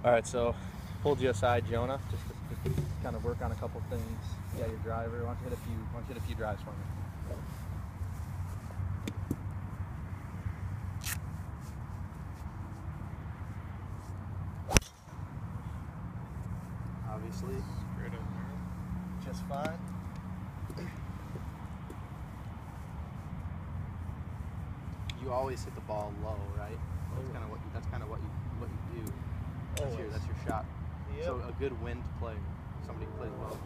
All right, so pulled you aside, Jonah, just to kind of work on a couple things. Yeah, your driver. Why don't you hit a few drives for me? Obviously, just fine. You always hit the ball low, right? That's kind of what you do. That's your shot. Yep. So a good wind player, somebody who plays low.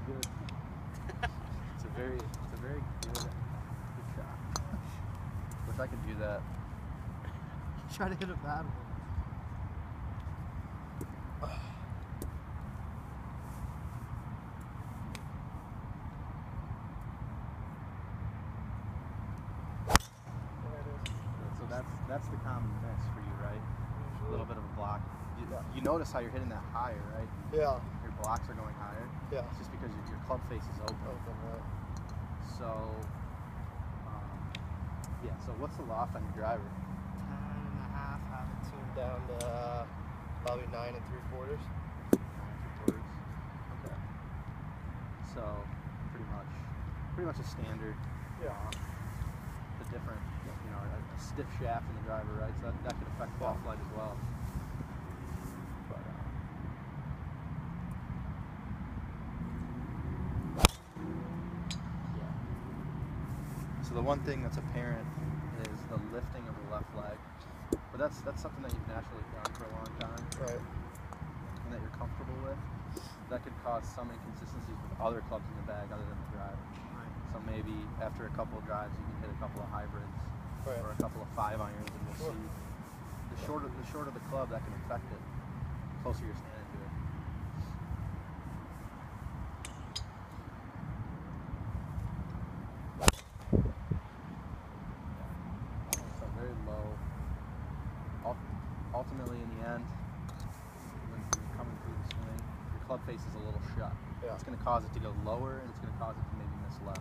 Good. It's a very good shot. Wish I could do that. Try to hit a bad one. So that's the common miss for you, right? A little bit of a block. You notice how you're hitting that higher, right? Yeah. Your blocks are going higher. Yeah. It's just because your club face is open. Right. So, yeah. So what's the loft on your driver? 10.5. Have it tuned down to probably 9 3/4. 9 3/4. Okay. So pretty much a standard. Yeah. The different, a stiff shaft in the driver, right? So that could affect ball flight as well. But yeah. So the one thing that's apparent is the lifting of the left leg, but that's something that you've naturally done for a long time, right? And that you're comfortable with. That could cause some inconsistencies with other clubs in the bag other than the driver. Right. So maybe after a couple of drives, you can hit a couple of hybrids. Right. Or a couple of 5 irons, and we'll see. The shorter the club, that can affect it. The closer you're standing to it. So very low. Ultimately, in the end, when you're coming through the swing, your club face is a little shut. Yeah. It's going to cause it to go lower, and it's going to cause it to maybe miss left.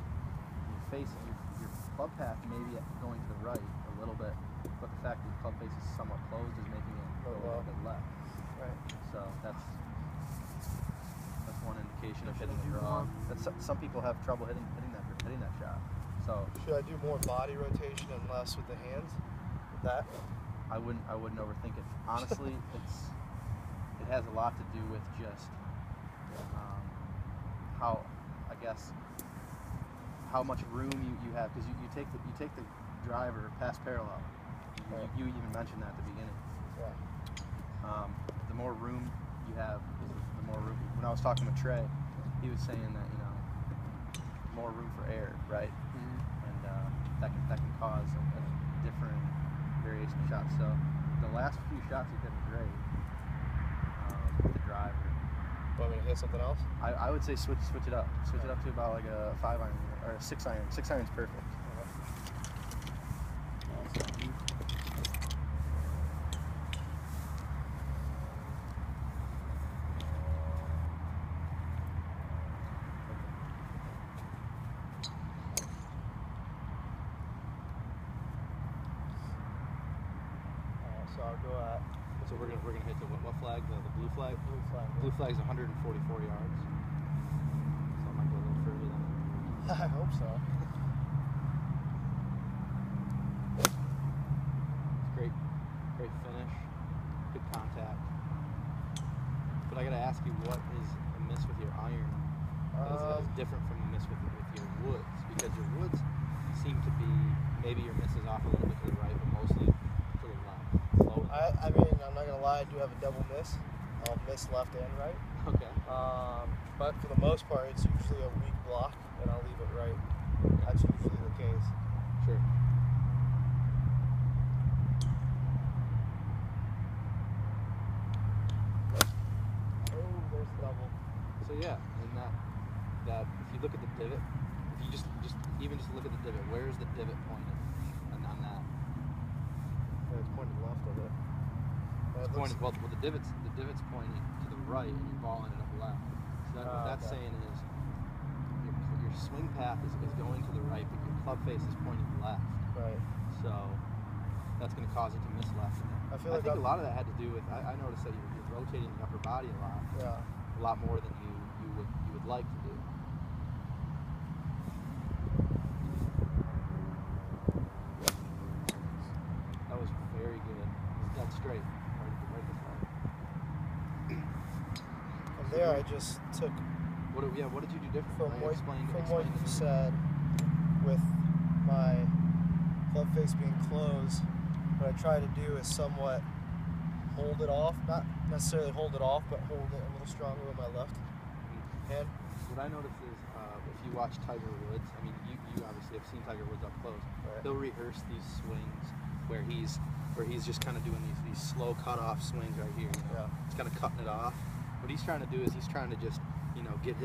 Your face, your club path may be going to the right a little bit, but the fact that your club face is somewhat closed is making it go a little bit left. Right. So that's one indication of hitting the draw. Some people have trouble hitting that shot. So should I do more body rotation and less with the hands? With that? I wouldn't overthink it. Honestly, it has a lot to do with just how much room you have, because you take the driver past parallel. Right. You even mentioned that at the beginning. Yeah. The more room you have, the more room. When I was talking with Trey, he was saying that more room for air, right? Mm-hmm. And that can cause a different variation of shots. So the last few shots you've been great with the driver. Want me to hit something else? I would say switch it up. Switch it up to about like a 5 iron or a 6 iron. 6 iron's perfect. So I'll go at. So we're gonna hit the what flag? The blue flag. Blue flag. Blue flag's 144 yards. So I might go a little further than that. I hope so. Great finish, good contact. But I gotta ask you, what is a miss with your iron that is different from a miss with your woods? Because your woods seem to be, maybe your miss is off a little bit to the right, but mostly to the left. I mean, I'm not gonna lie, I do have a double miss. I'll miss left and right. Okay. But for the most part, it's usually a weak block, and I'll leave it right. That's usually the case. Sure. Oh, there's the double. So yeah, and that if you look at the divot, if you just look at the divot, where's the divot pointed? And on that. It's pointed left of it. It's pointed, well, the divot's pointing to the right, and your ball ended up left. So What that's saying is your swing path is going to the right, but your club face is pointing left. Right. So that's going to cause it to miss left. I think a lot of that had to do with, I noticed that you're rotating the upper body a lot. Yeah. A lot more than you would like to do. That was very good. That's straight. Right this way. And there I just took. What did you do different? From what you said, with my club face being closed, what I try to do is somewhat hold it off, not necessarily hold it off, but hold it a little stronger with my left hand. What I noticed is if you watch Tiger Woods, I mean, you obviously have seen Tiger Woods up close. Right. He'll rehearse these swings where he's just kind of doing these slow cut-off swings right here. You know? Yeah. He's kind of cutting it off. What he's trying to do is he's trying to just get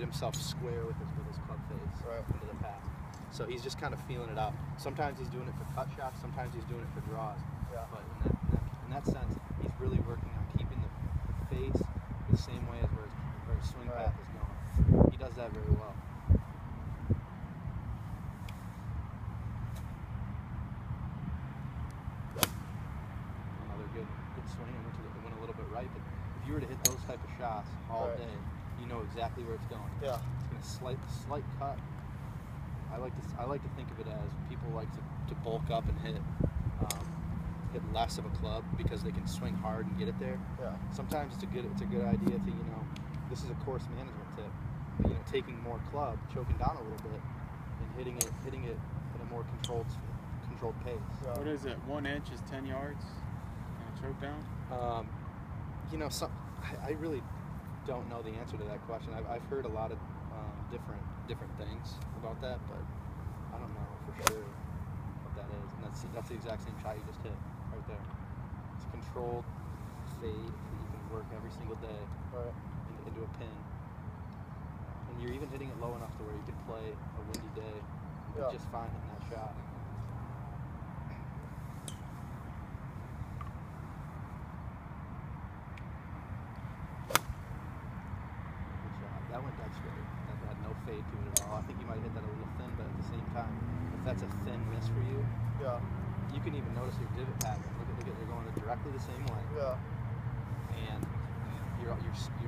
himself square with his club face into the path. So he's just kind of feeling it out. Sometimes he's doing it for cut shots. Sometimes he's doing it for draws. Yeah. But in that sense, he's really working on keeping the face the same way as where his swing path is going. He does that very well. Another good swing. It went a little bit right, but if you were to hit those type of shots all day, you know exactly where it's going. Yeah. It's going to slight cut. I like to think of it as people like to bulk up and hit less of a club because they can swing hard and get it there. Yeah. Sometimes it's a good idea to, this is a course management tip. Taking more club, choking down a little bit, and hitting it at a more controlled pace. What is it? 1 inch is 10 yards. Choke down. I really don't know the answer to that question. I've heard a lot of different things about that, but I don't know for sure what that is. And that's the exact same shot you just hit right there. It's a controlled fade that you can work every single day into a pin. And you're even hitting it low enough to where you can play a windy day just fine hitting that shot. That went dead straight. That had no fade to it at all. I think you might hit that a little thin, but at the same time, if that's a thin miss for you, you can even notice your divot pattern. Look at you're going directly the same way. Yeah. And you're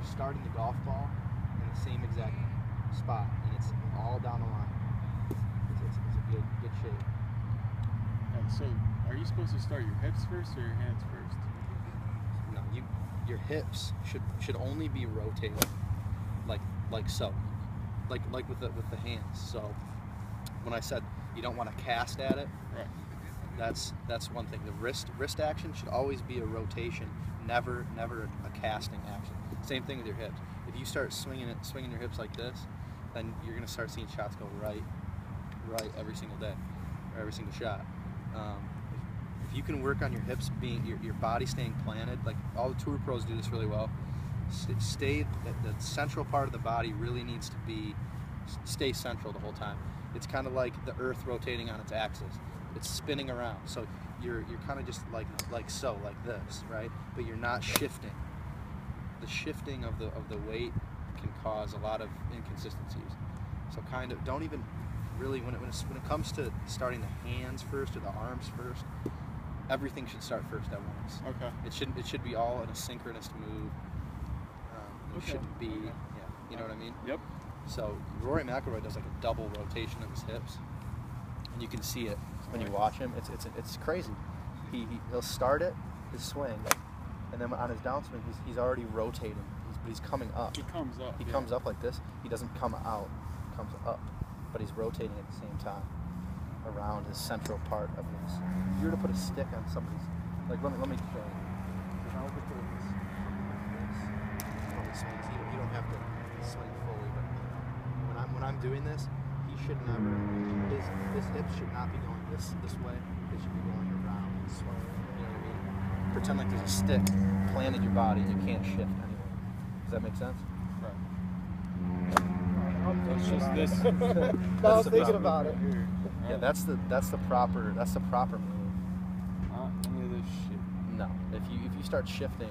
starting the golf ball in the same exact spot, and it's all down the line. It's a good shape. So, are you supposed to start your hips first or your hands first? No, your hips should only be rotating. Like so, like with the hands. So when I said you don't want to cast at it, that's one thing. The wrist action should always be a rotation, never a casting action. Same thing with your hips. If you start swinging your hips like this, then you're gonna start seeing shots go right every single day, or every single shot. If you can work on your hips being your body staying planted, like all the tour pros do this really well. The central part of the body really needs to stay central the whole time. It's kind of like the earth rotating on its axis. It's spinning around. So you're kind of just like this, right? But you're not shifting. The shifting of the weight can cause a lot of inconsistencies. So kind of don't even really when it comes to starting the hands first or the arms first, everything should start first at once. Okay. It should be all in a synchronous move. It shouldn't be, you know what I mean? Yep. So Rory McIlroy does like a double rotation of his hips, and you can see it when you watch him. It's crazy. He'll start his swing, and then on his downswing he's already rotating. He's coming up. He comes up. He comes up like this. He doesn't come out. He comes up, but he's rotating at the same time around his central part of his. If you were to put a stick on somebody's, like let me show you. If I were to put this. Swings. You don't have to swing fully, but when I'm doing this, he should never. His hips should not be going this way. They should be going around this way. You know what I mean? Pretend like there's a stick planted your body and you can't shift anywhere. Does that make sense? Right. So it's just this. I was thinking about it. Yeah, that's the proper move. Not any of this shit. No, if you start shifting,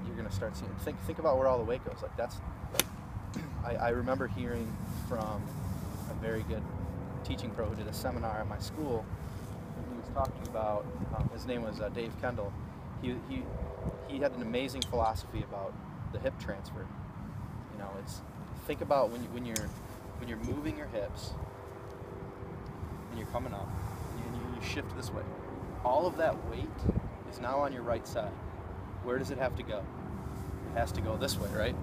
you're gonna start seeing. Think about where all the weight goes. Like that's I remember hearing from a very good teaching pro who did a seminar at my school, and he was talking about, his name was Dave Kendall. He had an amazing philosophy about the hip transfer. You know, think about when you're moving your hips and you're coming up and you shift this way. All of that weight is now on your right side. Where does it have to go? It has to go this way, right?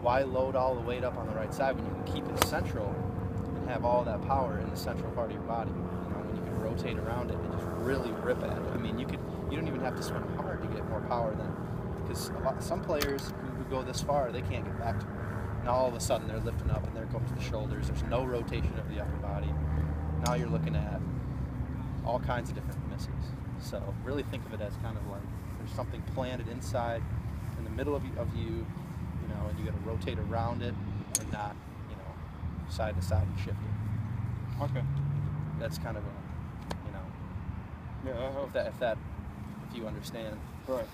Why load all the weight up on the right side when you can keep it central and have all that power in the central part of your body? You know, when you can rotate around it and just really rip at it. I mean, you don't even have to swing hard to get more power than, because some players who go this far, they can't get back to it. And all of a sudden they're lifting up and there comes the shoulders. There's no rotation of the upper body. Now you're looking at all kinds of different misses. So really think of it as kind of like there's something planted inside, in the middle of you, you know, and you got to rotate around it and not, you know, side to side and shift it. Okay. That's kind of a, you know, Yeah, I hope. if you understand. Right.